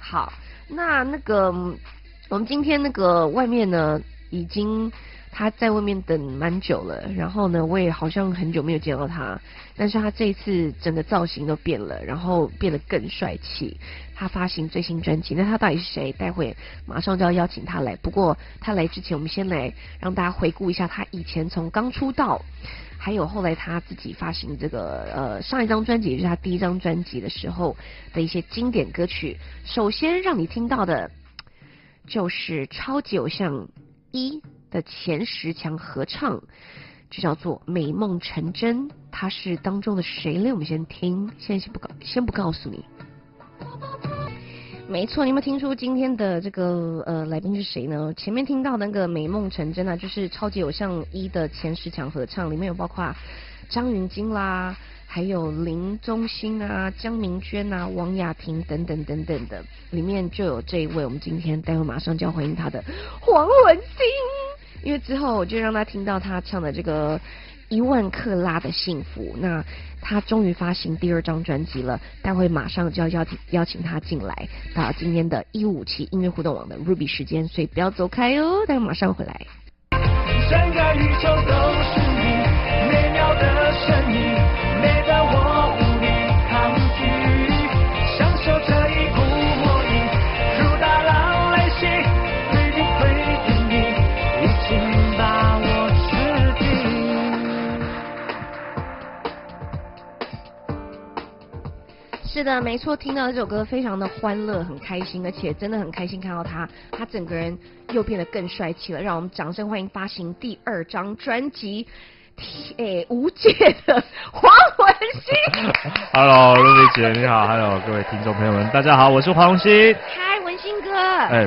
好，那个我们今天那个外面呢，已经他在外面等蛮久了，然后呢，我也好像很久没有见到他，但是他这一次整个造型都变了，然后变得更帅气。他发行最新专辑，那他到底是谁？待会马上就要邀请他来。不过他来之前，我们先来让大家回顾一下他以前从刚出道，还有后来他自己发行这个上一张专辑，也就是他第一张专辑的时候的一些经典歌曲。首先让你听到的就是超级偶像一的前10强合唱，就叫做《美梦成真》。他是当中的谁呢？我们先听，现在先不告诉你。没错，你有没有听出今天的这个来宾是谁呢？前面听到那个《美梦成真》啊，就是超级偶像一的前10强合唱，里面有包括张芸京啦，还有林宗兴啊、江明娟啊、王雅婷等等等等的，里面就有这一位，我们今天待会马上就要欢迎他的黄文兴，因为之后我就让他听到他唱的这个10000克拉的幸福。那他终于发行第2张专辑了，待会马上就要邀请他进来到今天的157音乐互动网的 Ruby 时间，所以不要走开哦，待会马上回来。整个宇宙都是你美妙的声音，美得我无力抗拒，享受这一股魔力，如大浪来袭，对你会定义，已经把我吃尽。是的，没错，听到这首歌非常的欢乐，很开心，而且真的很开心看到他整个人又变得更帅气了。让我们掌声欢迎发行第2张专辑无界的黄文兴。Hello， Ruby 姐你好 ，Hello 各位听众朋友们，大家好，我是黄文兴。嗨，文兴哥。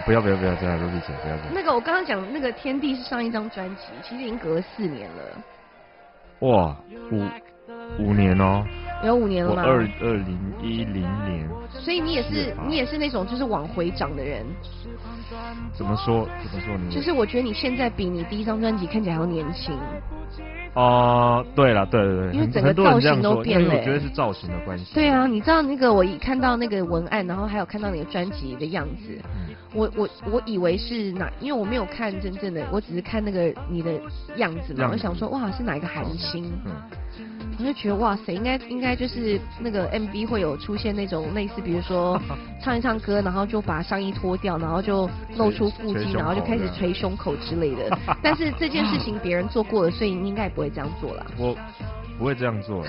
不要这样 ，Ruby 姐不要这样。那个我刚刚讲那个天地是上一张专辑，其实已经隔了4年了。哇，5年哦。有5年了吗？我2010年。所以你也是那种就是往回长的人。怎么说你？就是我觉得你现在比你第1张专辑看起来还要年轻。对了，对，因为整个造型都变了，因为我觉得是造型的关系。对啊，你知道那个我一看到那个文案，然后还有看到你的专辑的样子，我以为是因为我没有看真正的，我只是看那个你的样子嘛，我想说哇是哪一个韩星。我就觉得哇塞，应该就是那个 MV 会有出现那种类似，比如说唱一唱歌，然后就把上衣脱掉，然后就露出腹肌，然后就开始捶胸口之类的。但是这件事情别人做过了，所以你应该也不会这样做啦。我不会这样做，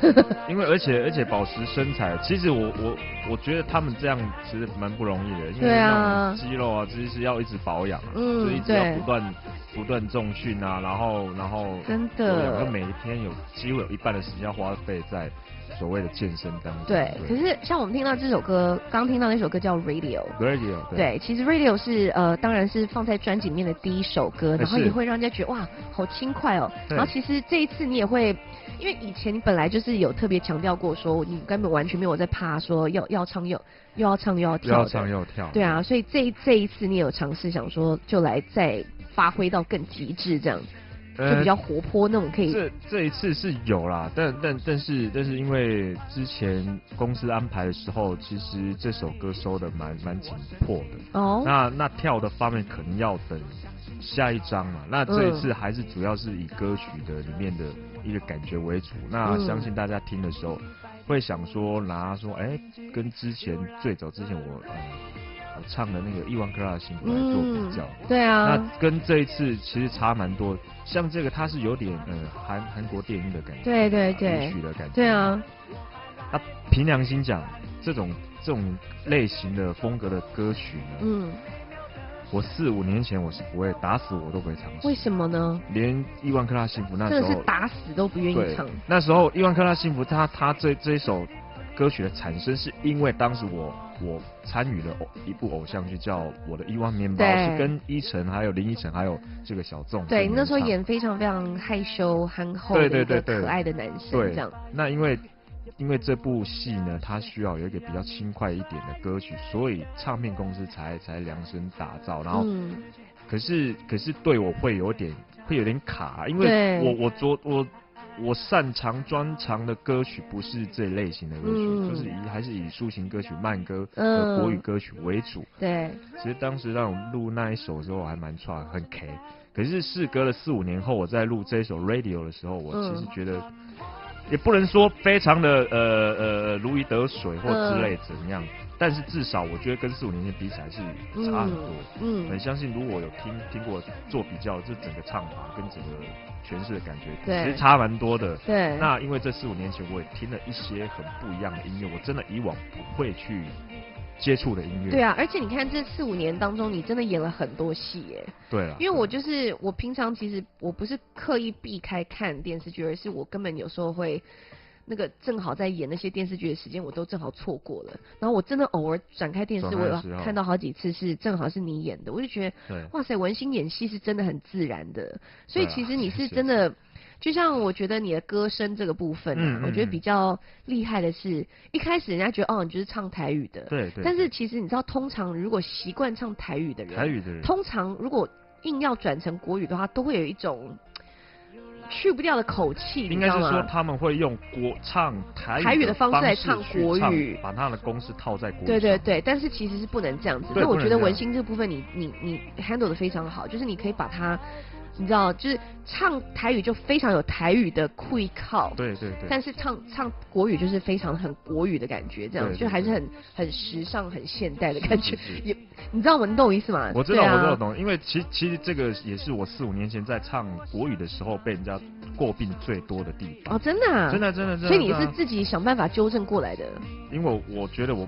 因为而且保持身材，其实我觉得他们这样其实蛮不容易的，因为那种肌肉啊，其实是要一直保养，所以一直要不断重训啊，然后真的，每一天几乎有一半的时间要花费在所谓的健身当中。对，可是像我们听到这首歌，刚听到那首歌叫 Radio， 对，其实 Radio 是当然是放在专辑里面的第1首歌，然后也会让人家觉得哇好轻快哦。然后其实这一次你也会，因为以前你本来就是有特别强调过说你根本完全没有在怕说要唱又要唱又要跳的，要唱又要跳。对啊，所以这一次你有尝试想说就来再发挥到更极致这样。就比较活泼那种可以。这一次是有啦，但是因为之前公司安排的时候，其实这首歌收的蛮紧迫的。哦。那跳的方面可能要等下一张嘛。那这一次还是主要是以歌曲的里面的一个感觉为主。那相信大家听的时候会想说跟最早之前我唱的那个10000克拉的幸福来做比较。对啊。那跟这一次其实差蛮多。像这个它是有点韩国电影的感觉，对，舞曲的感觉，对啊。那凭良心讲，这种类型的风格的歌曲呢，我4、5年前我是不会，打死我都不会唱。为什么呢？连10000克拉幸福那时候，真的是打死都不愿意唱。那时候10000克拉幸福，它这一首歌曲的产生是因为当时我参与了一部偶像剧叫《我的10000面包》，是跟依晨还有林依晨还有这个小众。对，那时候演非常非常害羞憨厚的一个可爱的男生这样。那因为这部戏呢，它需要有一个比较轻快一点的歌曲，所以唱片公司才量身打造。然后，可是对我会有点卡，因为我擅长专长的歌曲不是这类型的歌曲，就是还是以抒情歌曲、慢歌和国语歌曲为主。对，其实当时让我录那一首的时候，我还蛮创很 K。可是事隔了4、5年后，我在录这一首 Radio 的时候，我其实觉得也不能说非常的如鱼得水或之类怎样。但是至少我觉得跟4、5年前比起来是差很多。很相信如果有听过做比较，这整个唱法跟整个诠释的感觉，其实差蛮多的。对。那因为这4、5年前我也听了一些很不一样的音乐，我真的以往不会去接触的音乐。对啊，而且你看这4、5年当中，你真的演了很多戏耶。对啊。因为我平常其实我不是刻意避开看电视剧，而是我根本有时候会。那个正好在演那些电视剧的时间，我都正好错过了。然后我真的偶尔转开电视，我有看到好几次是正好是你演的，我就觉得哇塞，文心演戏是真的很自然的。所以其实你是真的，就像我觉得你的歌声这个部分啊，我觉得比较厉害的是，一开始人家觉得哦你就是唱台语的，对。但是其实你知道，通常如果习惯唱台语的人，通常如果硬要转成国语的话，都会有一种。去不掉的口气，应该是说他们会用唱台语的方式来唱国语，把他的公式套在国语上。对，但是其实是不能这样子。那我觉得文心这部分你 handle 的非常好，就是你可以把它。你知道，就是唱台语就非常有台语的会靠，对。但是唱国语就是非常很国语的感觉，这样就还是很时尚、很现代的感觉。也，你知道你懂我意思吗？我知道，懂。因为其实这个也是我4、5年前在唱国语的时候被人家诟病最多的地方。哦，真的啊？真的。所以你是自己想办法纠正过来的？因为我觉得我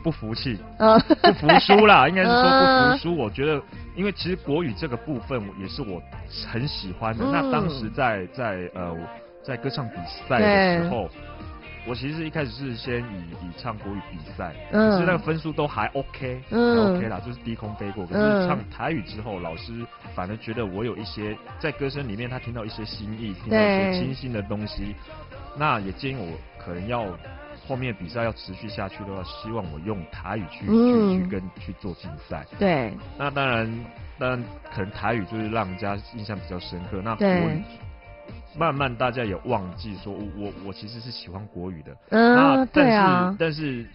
不服气，不服输啦，应该是说不服输。我觉得，因为其实国语这个部分也是我很喜欢的。那当时在歌唱比赛的时候，我其实一开始是先以唱国语比赛，可是那个分数都还 OK， OK 啦，就是低空飞过。可是唱台语之后，老师反而觉得我有一些在歌声里面，他听到一些新意，听到一些清新的东西，那也建议我可能要。后面比赛要持续下去的话，希望我用台语去做竞赛。对。那当然可能台语就是让人家印象比较深刻。那国语慢慢大家也忘记说我其实是喜欢国语的。但是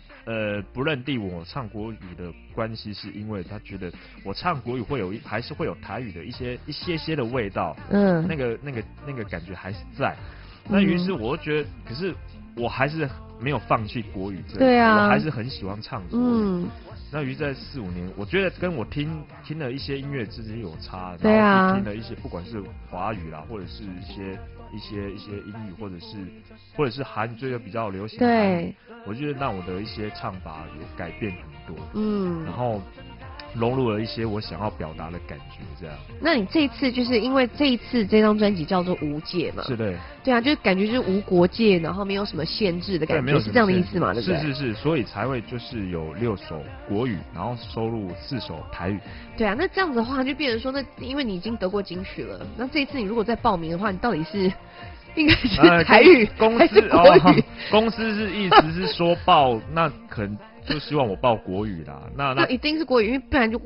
不认定我唱国语的关系，是因为他觉得我唱国语还是会有台语的一些的味道。那个感觉还是在。那于是我就觉得，可是我还是没有放弃国语这个，我还是很喜欢唱国语。那于是在4、5年，我觉得跟我听了一些音乐之间有差，然后听了一些不管是华语啦，或者是一些英语，或者是韩语，最比较流行的韩语，我觉得让我的一些唱法有改变很多。然后。融入了一些我想要表达的感觉，这样。那你这一次就是因为这一次这张专辑叫做无界嘛？是的。对啊，就感觉就是无国界，然后没有什么限制的感觉，是这样的意思嘛？对不对？是，所以才会就是有6首国语，然后收录4首台语。对啊，那这样子的话就变成说，那因为你已经得过金曲了，那这一次你如果再报名的话，你到底是？应该是台语还是国语？公司是意思是说报，那可能就希望我报国语啦。那一定是国语，因为不然就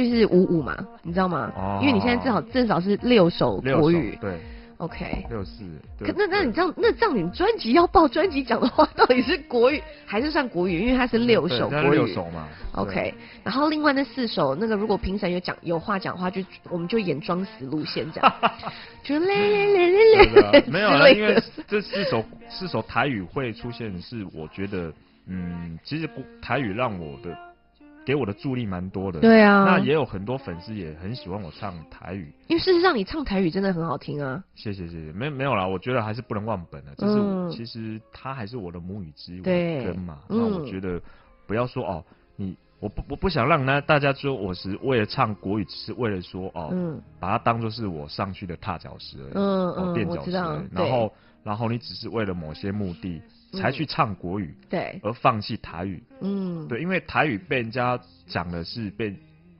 是55嘛，你知道吗？因为你现在至少是6首国语。对。OK。64。可那你这样你专辑要报专辑奖的话，到底是国语还是算国语？因为它是6首国语。6首嘛。OK。然后另外那4首，那个如果评审有话讲话，我们就演装死路线这样。就嘞。没有啦，因为这4首台语会出现，是我觉得其实台语给我的助力蛮多的。对啊。那也有很多粉丝也很喜欢我唱台语。因为事实上你唱台语真的很好听啊。谢谢。没有啦，我觉得还是不能忘本的。就是其实它还是我的母语之一，我的根嘛。那我觉得不要说我不想让大家说我是为了唱国语，只是为了说把它当作是我上去的踏脚石而已，垫脚石而已。然后你只是为了某些目的才去唱国语，对，而放弃台语，对，因为台语被人家讲的是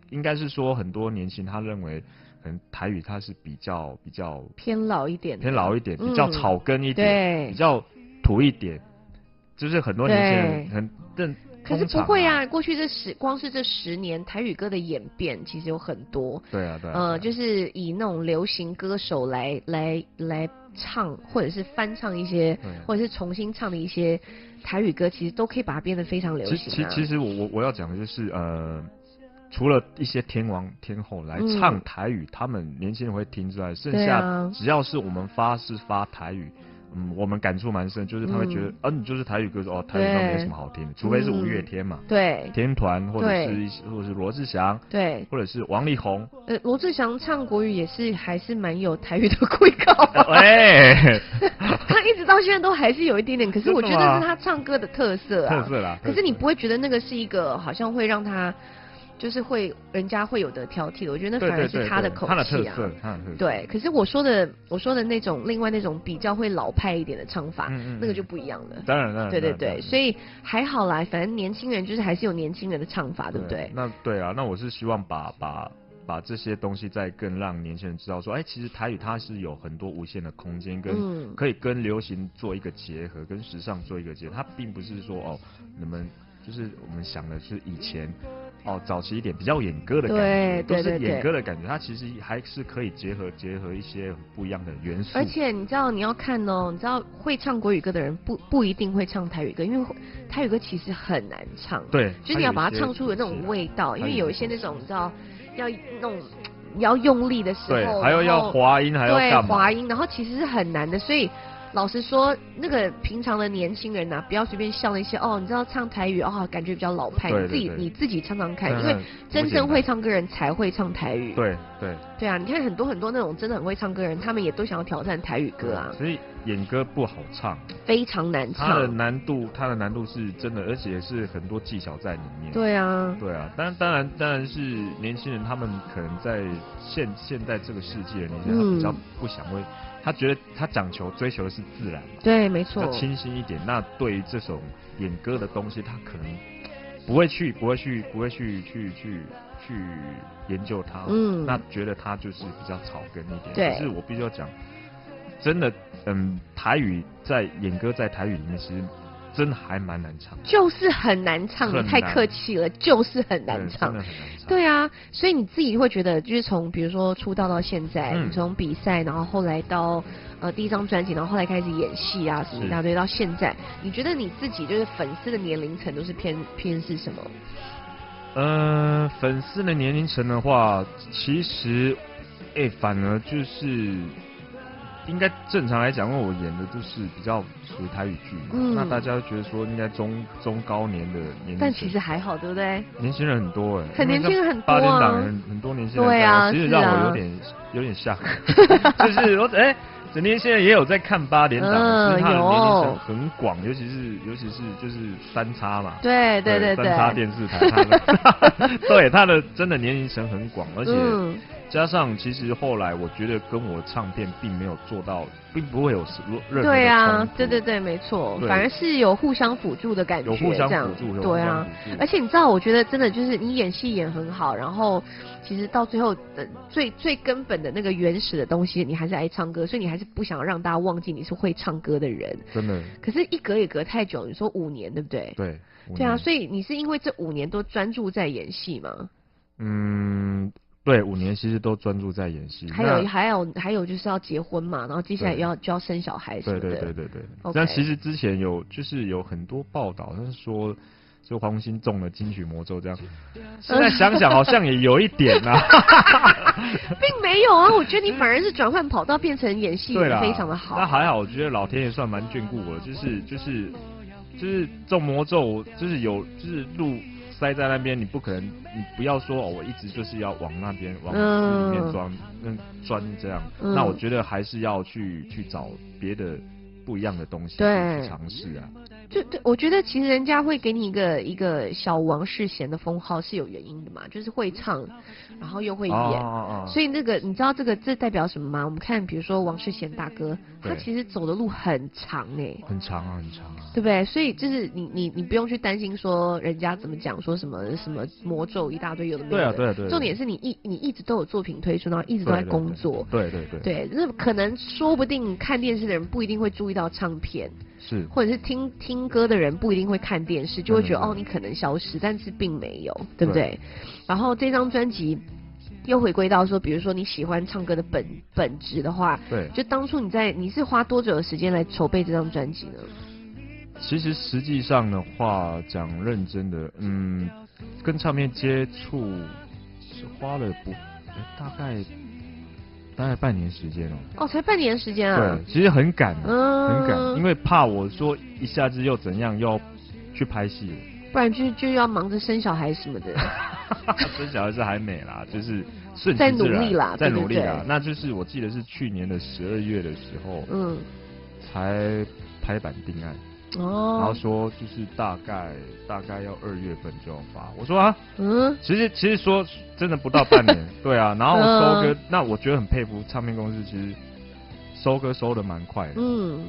应该是说很多年轻人他认为可能台语它是比较偏老一点，比较草根一点，比较土一点，就是很多年轻人可是不会啊，过去光是这10年，台语歌的演变其实有很多。对啊。就是以那种流行歌手来唱或者是翻唱一些，或者是重新唱的一些台语歌，其实都可以把它变得非常流行啊。其实我要讲的就是除了一些天王天后来唱台语，他们年轻人会听之外，剩下只要是我们发台语。我们感触蛮深，就是他会觉得，你就是台语歌手，台语都没什么好听的，除非是五月天嘛，对，天团或者是罗志祥，对，或者是王力宏。罗志祥唱国语也是还是蛮有台语的味道，他一直到现在都还是有一点点，可是我觉得是他唱歌的特色啊，特色啦。可是你不会觉得那个是一个好像会让他。就是会人家会有的挑剔的，我觉得那反而是他的口气啊，他的特色。对，可是我说的那种另外那种比较会老派一点的唱法，那个就不一样了。当然。对，所以还好啦，反正年轻人就是还是有年轻人的唱法，对不对？那对啊，那我是希望把这些东西再更让年轻人知道说，其实台语它是有很多无限的空间，跟可以跟流行做一个结合，跟时尚做一个结合。它并不是说你们就是我们想的是以前。早期一点比较演歌的感觉，都是演歌的感觉，它其实还是可以结合一些不一样的元素。而且你知道你要看你知道会唱国语歌的人不一定会唱台语歌，因为台语歌其实很难唱。对，就是你要把它唱出的那种味道，因为有一些那种你知道要那种你要用力的时候，对，还要滑音，还要干嘛？对，滑音，然后其实是很难的，所以。老实说，那个平常的年轻人不要随便笑那些你知道唱台语感觉比较老派，你自己唱唱看，因为真正会唱歌人才会唱台语。对啊，你看很多那种真的很会唱歌人，他们也都想要挑战台语歌啊。所以演歌不好唱，非常难唱。它的难度是真的，而且是很多技巧在里面。对啊，当然是年轻人，他们可能在现在这个世纪的年轻人，他比较不想为。他觉得他追求的是自然嘛，对，没错，清新一点。那对于这种演歌的东西，他可能不会去研究它，那觉得它就是比较草根一点。对，可是我必须要讲，真的，台语在演歌在台语里面其实真的还蛮难唱，就是很难唱，你太客气了，就是很难唱，真的很难唱。对啊，所以你自己会觉得，就是从比如说出道到现在，你从比赛，然后后来到第一张专辑，然后后来开始演戏啊什么一大堆，到现在，你觉得你自己就是粉丝的年龄层都是偏是什么？粉丝的年龄层的话，其实反而就是应该正常来讲，因为我演的都是比较属于台语剧嘛，那大家觉得说应该中高年的年龄层，但其实还好，对不对？年轻人很多很年轻人很多啊，八点档很多年轻人，对啊，其实让我有点吓，就是我整年轻人也有在看八点档，其实他的年龄层很广，尤其是就是三叉嘛，对，三叉电视台，对他的真的年龄层很广，而且加上其实后来我觉得跟我唱片并没有做到，并不会有任何的对啊，对，没错，反而是有互相辅助的感觉，有互相辅助，对啊，而且你知道，我觉得真的就是你演戏演很好，然后其实到最后的最根本的那个原始的东西，你还是爱唱歌，所以你还是不想让大家忘记你是会唱歌的人，真的。可是一隔也隔太久，你说5年对不对？对啊，所以你是因为这5年都专注在演戏吗？对，5年其实都专注在演戏。还有就是要结婚嘛，然后接下来就要生小孩什么的。对。但其实之前有很多报道，但是说就黄兴中了金曲魔咒这样。现在想想好像也有一点啊。并没有啊，我觉得你反而是转换跑道变成演戏也非常的好。那还好，我觉得老天爷算蛮眷顾我的，就是中魔咒，就是路塞在那边，你不可能，你不要说我一直就是要往那边往里面钻这样，那我觉得还是要去找别的不一样的东西去尝试啊。对，我觉得其实人家会给你一个小王世贤的封号是有原因的嘛，就是会唱，然后又会演，所以那个你知道这代表什么吗？我们看比如说王世贤大哥，他其实走的路很长很长啊，对不对？所以就是你不用去担心说人家怎么讲说什么魔咒一大堆有的没有的，对，重点是你一直都有作品推出，然后一直都在工作，对，那可能说不定看电视的人不一定会注意到唱片。是，或者是听歌的人不一定会看电视，就会觉得你可能消失，但是并没有，对不对？然后这张专辑又回归到说，比如说你喜欢唱歌的本质的话，对，就当初你是花多久的时间来筹备这张专辑呢？其实实际上的话，讲认真的，跟唱片接触是花了大概半年时间哦，才半年时间啊？对，其实很赶，很赶，因为怕我说一下子又怎样，又要去拍戏了，不然就要忙着生小孩什么的。生小孩是还没啦，就是顺其自然，在努力啦，在努力啦。对对对，那就是我记得是去年的12月的时候，才拍板定案。然后说就是大概要2月份就要发，我说啊，其实说真的不到半年，对啊，然后收歌，那我觉得很佩服唱片公司，其实收歌收的蛮快的，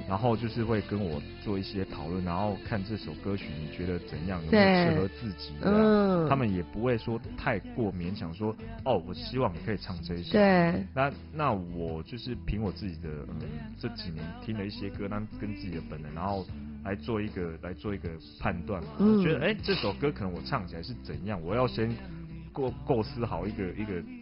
然后就是会跟我做一些讨论，然后看这首歌曲你觉得怎样，有没有适合自己的，他们也不会说太过勉强说，哦，我希望你可以唱这一首，对，那我就是凭我自己的这几年听了一些歌，那跟自己的本能，然后来做一个判断嘛，我觉得这首歌可能我唱起来是怎样，我要先构思好一个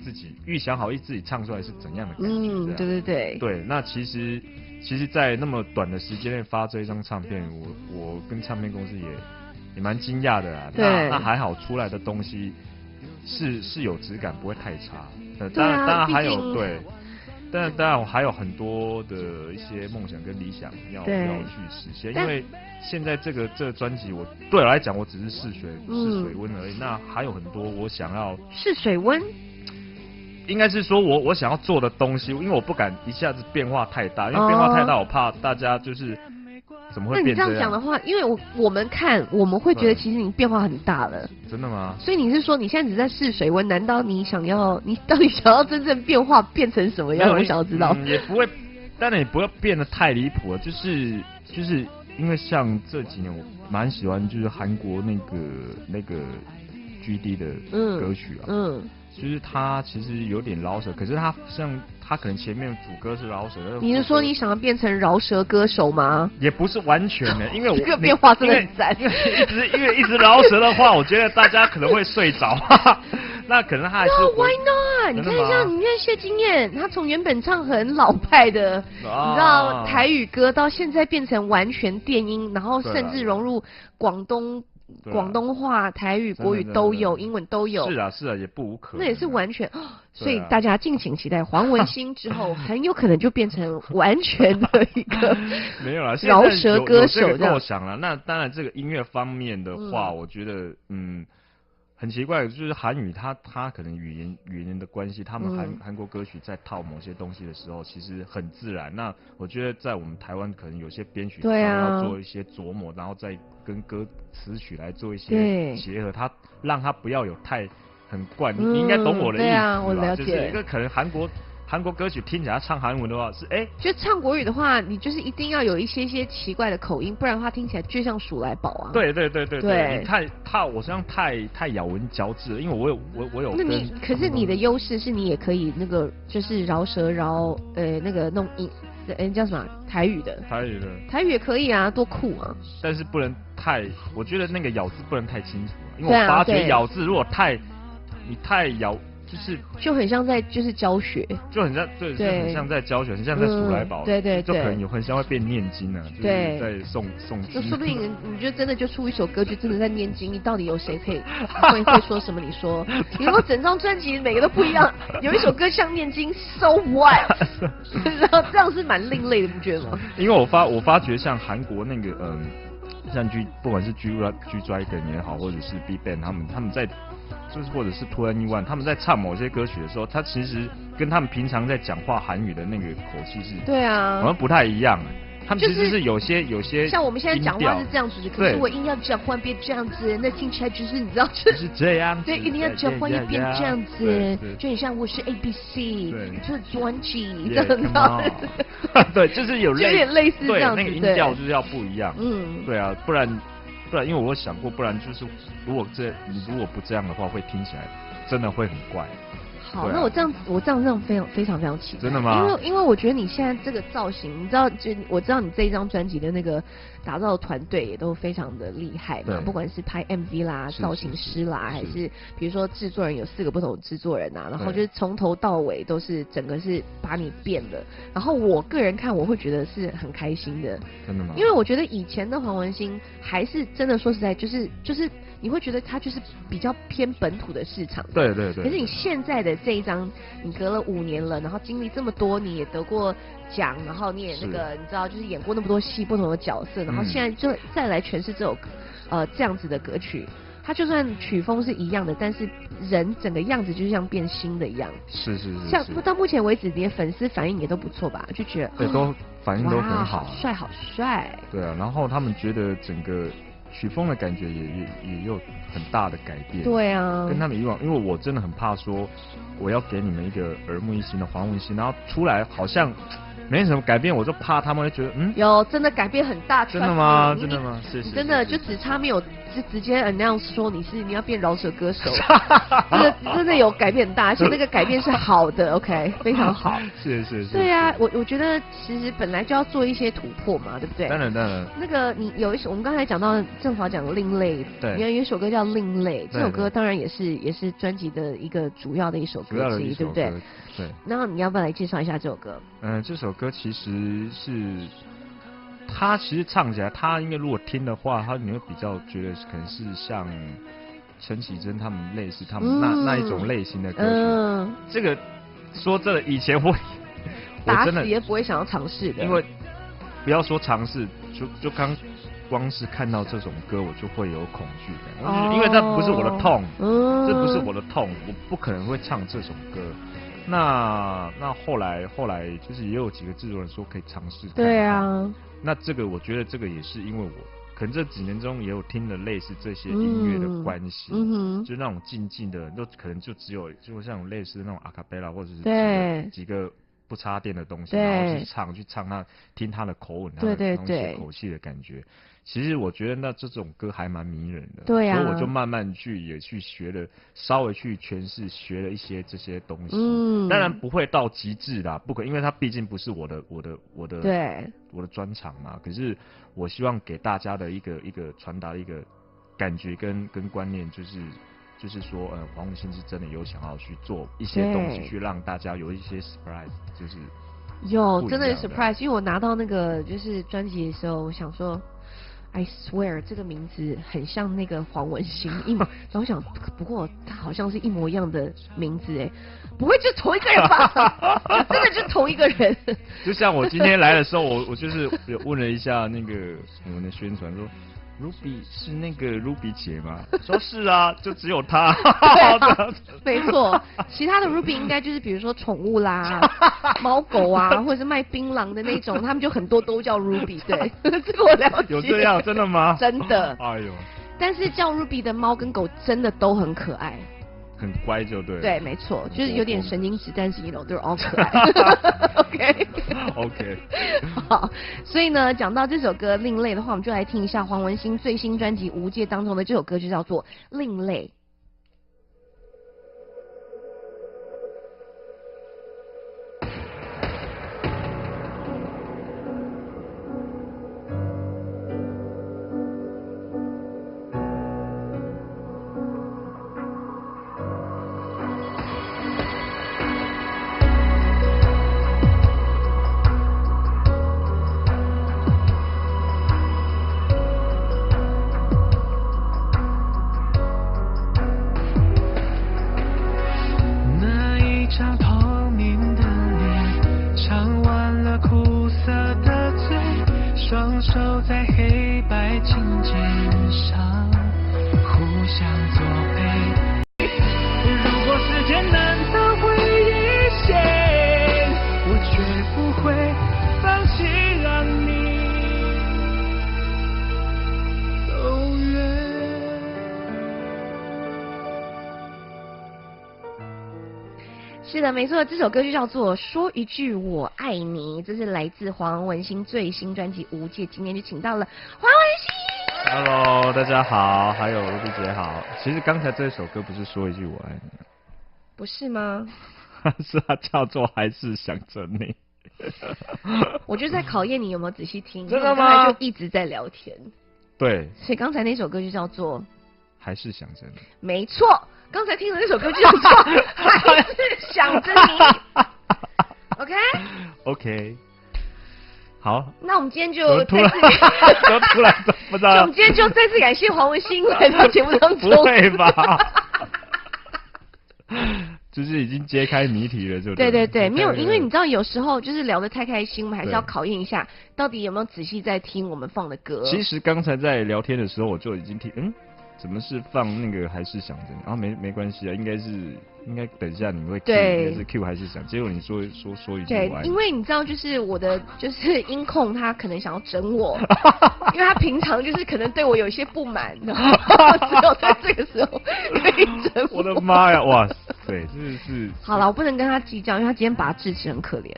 自己预想好自己唱出来是怎样的感觉，对对对，对，那其实在那么短的时间内发这一张唱片，我跟唱片公司也蛮惊讶的啦，那还好出来的东西是有质感，不会太差，当然还有对。但当然，我还有很多的一些梦想跟理想要去实现，因为现在这个专辑，对我来讲，我只是试水温而已。那还有很多我想要试水温，应该是说我想要做的东西，因为我不敢一下子变化太大，因为变化太大，我怕大家就是怎么会变这样。那你这样讲的话，因为我们看我们会觉得其实你变化很大了。真的吗？所以你是说你现在只在试水温？难道你到底想要真正变化变成什么样？我想要知道。也不会，当然也不会变得太离谱了。就是因为像这几年我蛮喜欢就是韩国那个 GD 的歌曲啊，就是他其实有点饶舌，可是他可能前面主歌是饶舌。你是说你想要变成饶舌歌手吗？也不是完全的，因为我这个变化真的很赞。因为一直饶舌的话，我觉得大家可能会睡着。那可能他还是 Why not？ 你看一下，你看谢金燕，她从原本唱很老派的，你知道台语歌，到现在变成完全电音，然后甚至融入广东话、台语、国语都有，英文都有。是啊，也不无可能。那也是完全，所以大家敬请期待黄文兴之后，很有可能就变成完全的一个没有啦，饶舌歌手这样。我想了，那当然这个音乐方面的话，我觉得很奇怪，就是韩语它可能语言的关系，他们韩国歌曲在套某些东西的时候，其实很自然。那我觉得在我们台湾可能有些编曲上要做一些琢磨，然后再跟歌词曲来做一些结合，它让它不要有很怪。你应该懂我的意思吧？对啊，我了解。就是一个可能韩国歌曲听起来唱韩文的话是就唱国语的话，你就是一定要有一些奇怪的口音，不然的话听起来就像鼠来宝啊。对，你我身上太咬文嚼字了，因为我有。那可是你的优势是你也可以那个就是饶舌那个弄叫什么台语的。台语也可以啊，多酷啊！但是不能我觉得那个咬字不能太清楚，因为我发觉咬字如果你太咬。就很像在教学，就很像就很像在教学，很像在数来宝，对，就可能很像会变念经啊，就是在诵经。那说不定你就真的就出一首歌，就真的在念经。你到底有谁可以会说什么？你说，你如果整张专辑每个都不一样，有一首歌像念经 ，so what？ 然后这样是蛮另类的，不觉得吗？因为我发觉像韩国那个像不管是 G Dragon 也好，或者是 BigBang 他们在。就是或者是 2NE1，他们在唱某些歌曲的时候，他其实跟他们平常在讲话韩语的那个口气是，对啊，好像不太一样。他们其实是有些像我们现在讲话是这样子的，可是我硬要转换变这样子，那听起来就是你知道就是这样子，对，一定要转换变这样子，就很像我是 ABC， 你就是专辑这样子，对，就是有点类似这样子，对，那个音调就是要不一样，对啊，不然，因为我有想过，不然就是如果不这样的话，会听起来真的会很怪。好，那我这样非常期待。真的吗？因为我觉得你现在这个造型，你知道，我知道你这一张专辑的那个打造团队也都非常的厉害嘛，不管是拍 MV 啦、造型师啦，还是比如说制作人有4个不同的制作人啊，然后就是从头到尾都是整个是把你变的。然后我个人看我会觉得是很开心的。真的吗？因为我觉得以前的黄文兴还是真的说实在就是你会觉得他就是比较偏本土的市场。对。可是你现在的这一张，你隔了5年了，然后经历这么多，你也得过奖，然后你也你知道就是演过那么多戏，不同的角色，然后现在就再来诠释这首这样子的歌曲。它就算曲风是一样的，但是人整个样子就像变新的一样。是。像到目前为止，你的粉丝反应也都不错吧？就觉得对，都反应都很好。好帅。对啊，然后他们觉得整个曲风的感觉也有很大的改变。对啊，跟他们以往，因为我真的很怕说我要给你们一个耳目一新的黄文兴，然后出来好像没什么改变，我就怕他们会觉得有真的改变很大。真的吗？真的吗？是真的就只差没有直接announce说你要变饶舌歌手，真的有改变很大，而且那个改变是好的，OK， 非常好。是。对啊，我觉得其实本来就要做一些突破嘛，对不对？当然。那个你有一首，我们刚才讲到正好讲另类，对，你有一首歌叫另类，这首歌当然也是专辑的一个主要的一首歌之一，对不对？对。那你要不要来介绍一下这首歌？这首歌其实是。他其实唱起来，他应该如果听的话，你会比较觉得可能是像陈绮贞他们类似他们那一种类型的歌曲。这个说真的，以前我真的也不会想要尝试的，因为不要说尝试，就光是看到这种歌，我就会有恐惧感，因为这不是我的痛，这不是我的痛，我不可能会唱这种歌。那后来就是也有几个制作人说可以尝试看。对啊。那这个我觉得这个也是因为我可能这几年中也有听了类似这些音乐的关系，就那种静的，都可能就像类似的那种阿卡贝拉或者是几个不插电的东西，然后去唱他听他的口吻，他的那种写口气的感觉。其实我觉得那这种歌还蛮迷人的，对啊，所以我就慢慢也去学了，稍微去诠释，学了一些这些东西。当然不会到极致啦，不可，因为它毕竟不是我的专长嘛。可是我希望给大家的一个传达的一个感觉跟观念，就是说，黄文兴是真的有想要去做一些东西，去让大家有一些 surprise， 就是真的有 surprise。因为我拿到那个就是专辑的时候，我想说。I swear 这个名字很像那个黄文兴，然后我想，不过他好像是一模一样的名字哎，不会就同一个人吧？真的就同一个人。就像我今天来的时候，我就是有问了一下那个我们的宣传说。Ruby 是那个 Ruby 姐吗？说是啊，就只有她。没错，其他的 Ruby 应该就是比如说宠物啦、猫狗啊，或者是卖槟榔的那种，他们就很多都叫 Ruby。对，这个我了解。有这样真的吗？真的。哎呦！但是叫 Ruby 的猫跟狗真的都很可爱。很乖就对了。对，没错，就是有点神经质，但是都是all可爱。OK。好，所以呢，讲到这首歌《另类》的话，我们就来听一下黄文兴最新专辑《无界》当中的这首歌，就叫做《另类》。是的，没错，这首歌就叫做《说一句我爱你》，这是来自黄文兴最新专辑《无界》，今天就请到了黄文兴。Hello， 大家好，还有Ruby姐好。其实刚才这首歌不是说一句我爱你，不是吗？是它叫做还是想着你。我就在考验你有没有仔细听，真的吗？刚才就一直在聊天。对，所以刚才那首歌就叫做还是想着你。没错，刚才听的那首歌就叫做还是想着你。OK。好，那我们今天就突然不知道。我们今天就再次感谢黄文兴来到节目当中。不会吧？就是已经揭开谜题了，就对，没有，因为你知道有时候就是聊得太开心，我们还是要考验一下，到底有没有仔细在听我们放的歌。其实刚才在聊天的时候，我就已经听，怎么是放那个还是想着你？然后没关系啊，应该等一下你会 Q， 应该是 Q 还是想？结果你说一句对，因为你知道，就是我的就是音控他可能想要整我，因为他平常就是可能对我有一些不满，然后只有在这个时候可以整我。我的妈呀，哇塞，真的是。好了，我不能跟他计较，因为他今天把他智齿很可怜。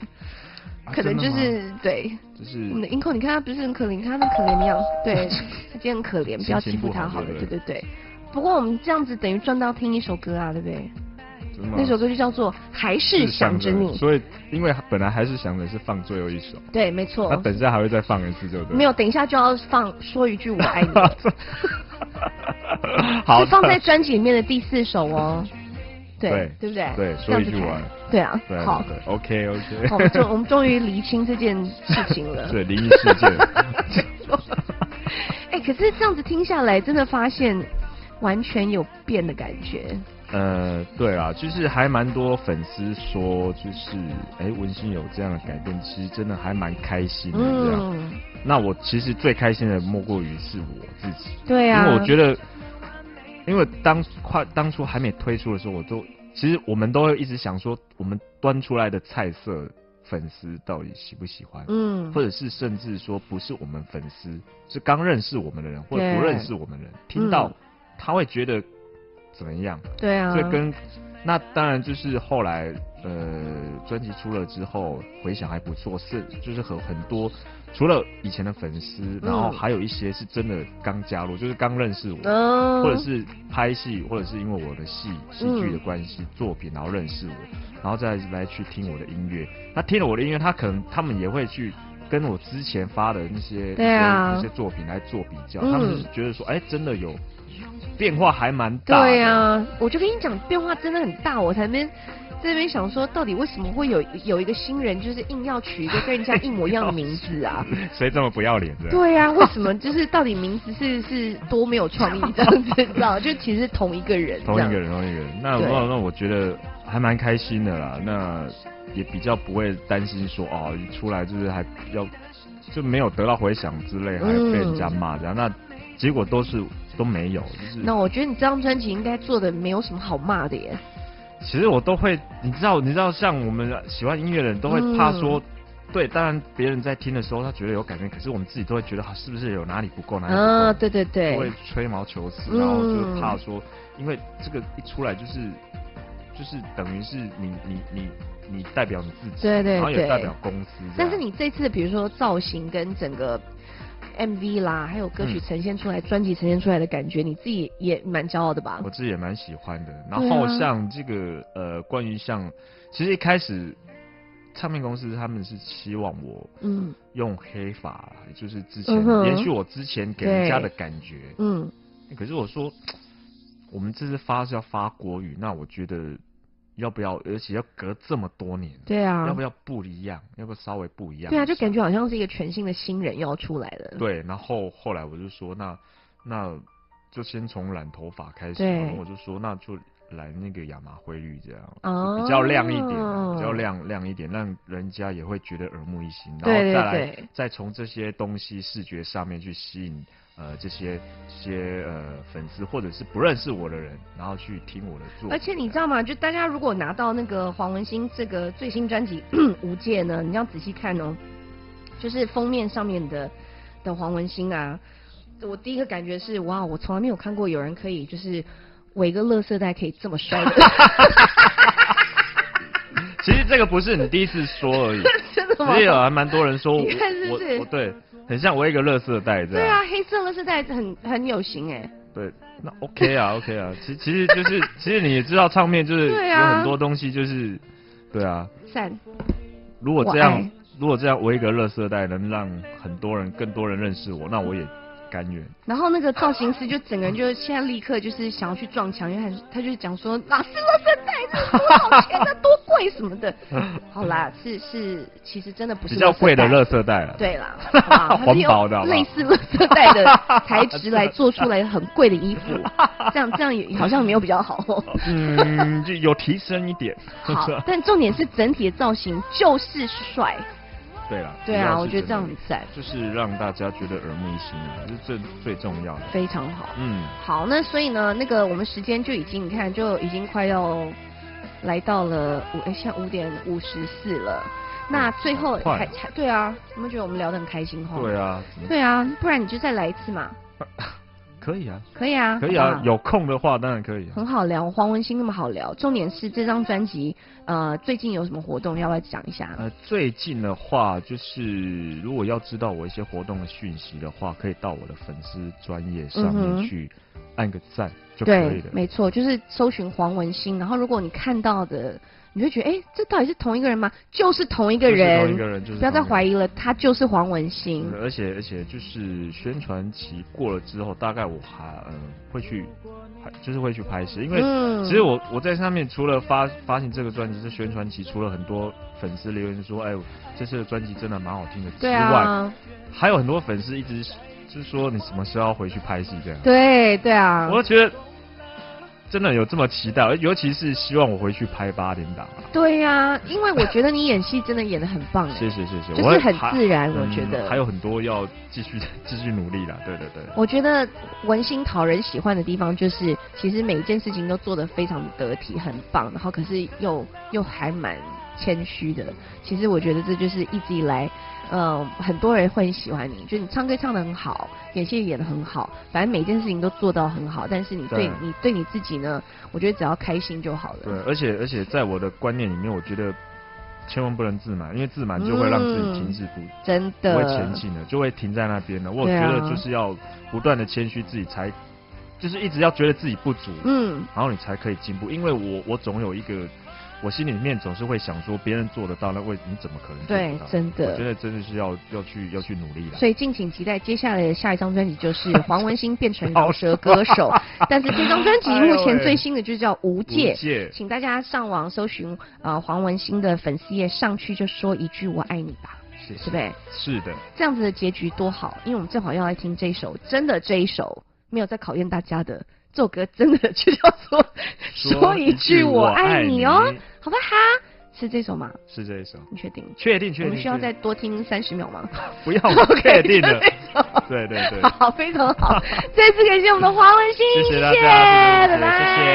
可能就是对，就是我们的音控，你看他不是很可怜，你看他那可怜的样子，对，他今天很可怜，不要欺负他好了，对。不过我们这样子等于赚到听一首歌啊，对不对？那首歌就叫做《还是想着你》。所以因为本来还是想着是放最后一首，对，没错。他等一下还会再放一次，对不对？没有，等一下就要说一句我爱你。好，是放在专辑里面的第4首哦。对不对？对，说一句完。对啊，好 ，OK。我们终于厘清这件事情了。对，灵异事件。可是这样子听下来，真的发现完全有变的感觉。对啊，就是还蛮多粉丝说，就是文心有这样的改变，其实真的还蛮开心的这样。那我其实最开心的莫过于是我自己。对啊，因为我觉得。因为当初还没推出的时候，其实我们都会一直想说，我们端出来的菜色，粉丝到底喜不喜欢？或者是甚至说不是我们粉丝，是刚认识我们的人或者不认识我们的人，听到他会觉得怎么样？对啊，所以那当然就是后来专辑出了之后回响还不错，就是很多。除了以前的粉丝，然后还有一些是真的刚加入，就是刚认识我，或者是拍戏，或者是因为我的戏剧的关系作品，然后认识我，然后再来去听我的音乐。那听了我的音乐，他们也会去跟我之前发的那些作品来做比较，他们就是觉得说，真的有变化，还蛮大的。对啊，我就跟你讲，变化真的很大，我才在那边想说，到底为什么会有一个新人，就是硬要取一个跟人家一模一样的名字啊？谁这么不要脸的？对啊，为什么就是到底名字是多没有创意这样子，你知道？就其实是同一个人。同一个人。那我觉得还蛮开心的啦。那也比较不会担心说一出来就是还要就没有得到回响之类，还被人家骂这样。那结果都没有。就是那我觉得你这张专辑应该做的没有什么好骂的耶。其实我都会，你知道，像我们喜欢音乐的人都会怕说，对，当然别人在听的时候他觉得有改变，可是我们自己都会觉得是不是有哪里不够，哪里不够，对，都会吹毛求疵，然后就怕说，因为这个一出来就是等于是你代表你自己，对，然后也代表公司。但是你这次比如说造型跟整个 MV 啦，还有歌曲呈现出来，专辑呈现出来的感觉，你自己也蛮骄傲的吧？我自己也蛮喜欢的。然后像这个关于其实一开始唱片公司他们是希望我用黑发，就是之前延续我之前给人家的感觉。可是我说我们这次是要发国语，那我觉得要不要，而且要隔这么多年，对啊，要不要不一样？要不要稍微不一样？对啊，就感觉好像是一个全新的新人要出来了。对，然后后来我就说，那就先从染头发开始，然后我就说那就来那个亚麻灰绿这样，比较亮一点，比较亮一点，让人家也会觉得耳目一新，然后再从这些东西视觉上面去吸引。这些粉丝或者是不认识我的人，然后去听我的作品。而且你知道吗？就大家如果拿到那个黄文兴这个最新专辑《无界》呢，你要仔细看哦，就是封面上面的黄文兴啊，我第一个感觉是哇，我从来没有看过有人可以就是围个垃圾袋可以这么帅的。其实这个不是你第一次说而已，真的吗？其实有还蛮多人说我是对。很像我一个垃圾袋这样。对啊，黑色垃圾袋很有型哎。对，那 OK 啊 OK 啊，其实就是其实你也知道唱片就是有很多东西就是对啊，赞。如果这样我一个垃圾袋能让更多人认识我，那我也甘愿。然后那个造型师就整个人就现在立刻就是想要去撞墙，因为他就讲说哪是垃圾袋，这多少钱啊，多贵什么的。好啦，是，其实真的不是比较贵的垃圾袋了。对啦，环保的类似垃圾袋的材质来做出来很贵的衣服，这样也好像没有比较好。就有提升一点。好，但重点是整体的造型就是帅。对啦，对啊，我觉得这样很赞，就是让大家觉得耳目一新啊，这最重要的。非常好，好，那所以呢，那个我们时间就已经你看就已经快要来到了现在5:54了，那最后还对啊，有没有觉得我们聊得很开心哈？对啊，不然你就再来一次嘛。可以啊，可以啊，可以啊，有空的话当然可以。很好聊，黄文兴那么好聊，重点是这张专辑，最近有什么活动，要不要讲一下？最近的话，就是如果要知道我一些活动的讯息的话，可以到我的粉丝专页上面去按个赞就可以了。对，没错，就是搜寻黄文兴，然后如果你看到的。你会觉得，这到底是同一个人吗？就是同一个人，不要再怀疑了，他就是黄文兴。而且就是宣传期过了之后，大概我还会去拍摄，因为其实我在上面除了发行这个专辑是宣传期，除了很多粉丝留言说，这次的专辑真的蛮好听的之外，还有很多粉丝一直就是说你什么时候要回去拍戏这样。对啊，我觉得。真的有这么期待，尤其是希望我回去拍8点档。对呀，因为我觉得你演戏真的演得很棒。谢谢，就是很自然，我觉得。还有很多要继续努力啦，对。我觉得文兴讨人喜欢的地方就是，其实每一件事情都做得非常得体，很棒，然后可是又还蛮谦虚的。其实我觉得这就是一直以来。很多人会很喜欢你，就你唱歌唱得很好，演戏演得很好，反正每件事情都做到很好。但是你对你自己呢，我觉得只要开心就好了。对，而且在我的观念里面，我觉得千万不能自满，因为自满就会让自己停止真的不会前进了，就会停在那边了。我觉得就是要不断的谦虚自己才，就是一直要觉得自己不足，然后你才可以进步。因为我总有一个。我心里面总是会想说，别人做得到，那你怎么可能做得到？对，真的，我觉得真的是要去努力了。所以敬请期待接下来的下一张专辑，就是黄文兴变成饶舌歌手。但是这张专辑目前最新的就叫《无界》，请大家上网搜寻黄文兴的粉丝页，上去就说一句“我爱你”吧，对不对？是的，这样子的结局多好，因为我们正好要来听这一首，真的这一首没有在考验大家的。这首歌真的就叫做说一句我爱你哦，好不好？是这首吗？是这一首。你确定？确定。我们需要再多听30秒吗？不要，确定了。对。好，非常好。再次感谢我们的黄文兴，谢谢大家，拜拜。